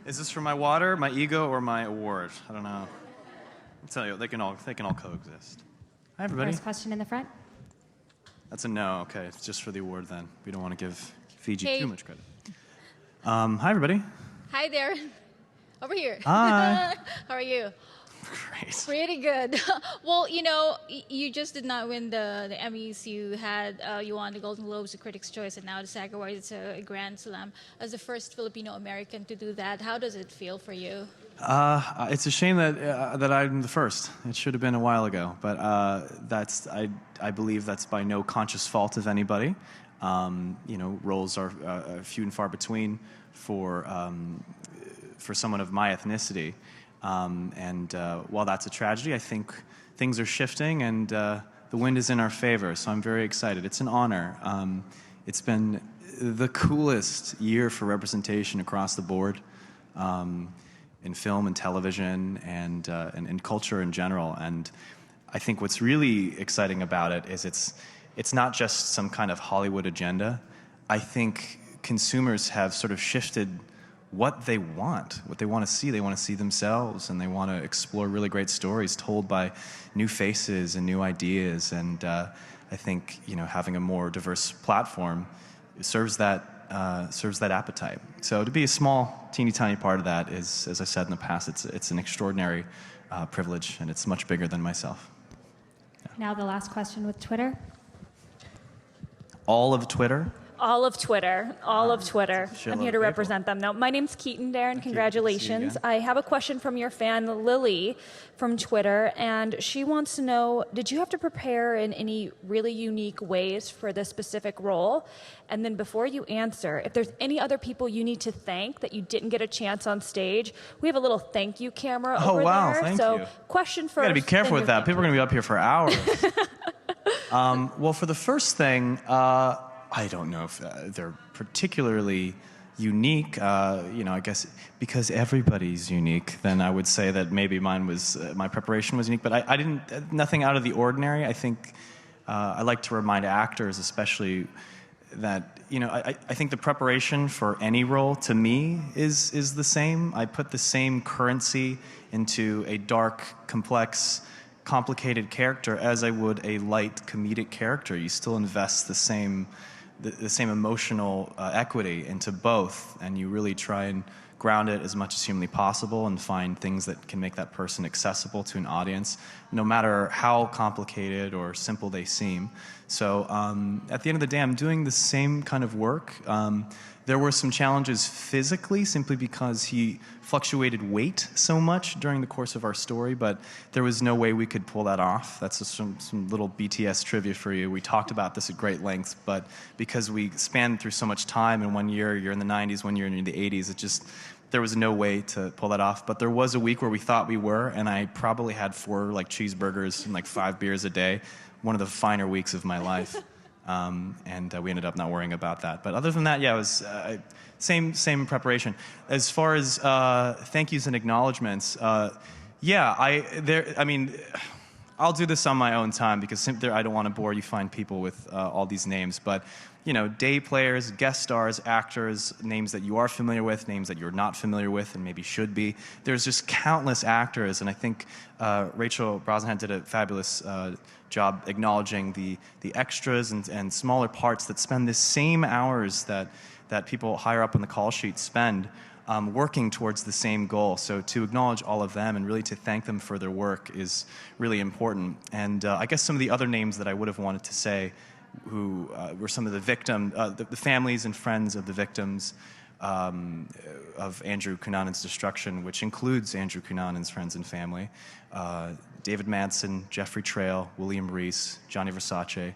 Is this for my water, my ego, or my award? I don't know. I'll tell you, they can all coexist. Hi, everybody. First question in the front. That's a no. Okay, it's just for the award then. We don't want to give Fiji Hey. too much credit. Hi, everybody. Hi there. Over here. Hi. How are you? Great. Pretty good. Well, you know, you just did not win the Emmys. You won the Golden Globes, the Critics' Choice, and now the SAG Awards. It's a grand slam. As the first Filipino American to do that, how does it feel for you? It's a shame that I'm the first. It should have been a while ago, but I believe that's by no conscious fault of anybody. You know, roles are few and far between for someone of my ethnicity. While that's a tragedy, I think things are shifting and the wind is in our favor, so I'm very excited. It's an honor. It's been the coolest year for representation across the board in film and television and in culture in general. And I think what's really exciting about it is it's not just some kind of Hollywood agenda. I think consumers have sort of shifted what they want to see. They want to see themselves, and they want to explore really great stories told by new faces and new ideas. And I think, you know, having a more diverse platform serves that appetite. So to be a small, teeny tiny part of that is, as I said in the past, it's an extraordinary privilege, and it's much bigger than myself. Yeah. Now the last question with Twitter. All of Twitter. All of Twitter. All of Twitter. I'm here to represent them. Now, my name's Keaton, Darren. Congratulations. I have a question from your fan, Lily, from Twitter, and she wants to know, did you have to prepare in any really unique ways for this specific role? And then before you answer, if there's any other people you need to thank that you didn't get a chance on stage, we have a little thank you camera over there. Oh, wow, thank you. Question first. You gotta be careful with that. People are gonna be up here for hours. Well, for the first thing, I don't know if they're particularly unique. You know, I guess because everybody's unique, then I would say that maybe mine was my preparation was unique. But I didn't nothing out of the ordinary. I think I like to remind actors, especially, that you know I think the preparation for any role to me is the same. I put the same currency into a dark, complex, complicated character as I would a light comedic character. You still invest the same emotional equity into both, and you really try and ground it as much as humanly possible and find things that can make that person accessible to an audience, no matter how complicated or simple they seem. So at the end of the day, I'm doing the same kind of work. There were some challenges physically, simply because he fluctuated weight so much during the course of our story, but there was no way we could pull that off. That's just some little BTS trivia for you. We talked about this at great length, but because we spanned through so much time, in 1 year, you're in the 90s, 1 year in the 80s, there was no way to pull that off. But there was a week where we thought we were, and I probably had 4 cheeseburgers and 5 beers a day, one of the finer weeks of my life. And we ended up not worrying about that. But other than that, yeah, it was same preparation. As far as thank yous and acknowledgments, yeah, I'll do this on my own time because I don't want to bore you fine people with all these names. But you know, day players, guest stars, actors, names that you are familiar with, names that you're not familiar with and maybe should be. There's just countless actors, and I think Rachel Brosnahan did a fabulous job acknowledging the extras and smaller parts that spend the same hours that people higher up on the call sheet spend working towards the same goal. So to acknowledge all of them and really to thank them for their work is really important. And I guess some of the other names that I would have wanted to say, who were some of the the families and friends of the victims of Andrew Cunanan's destruction, which includes Andrew Cunanan's friends and family. David Manson, Jeffrey Trail, William Reese, Johnny Versace.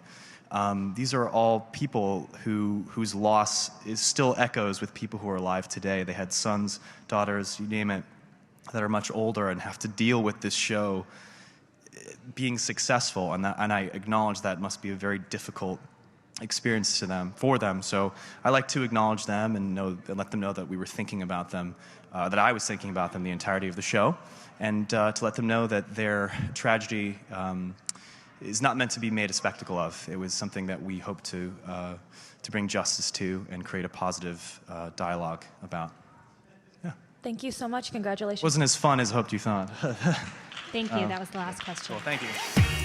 These are all people whose loss still echoes with people who are alive today. They had sons, daughters, you name it, that are much older and have to deal with this show being successful, and I acknowledge that must be a very difficult experience for them. So I like to acknowledge them and let them know that we were thinking about them, that I was thinking about them the entirety of the show, and to let them know that their tragedy is not meant to be made a spectacle of. It was something that we hope to bring justice to and create a positive dialogue about. Yeah. Thank you so much. Congratulations. Wasn't as fun as hoped you thought. Thank you. That was the last question. Cool, thank you.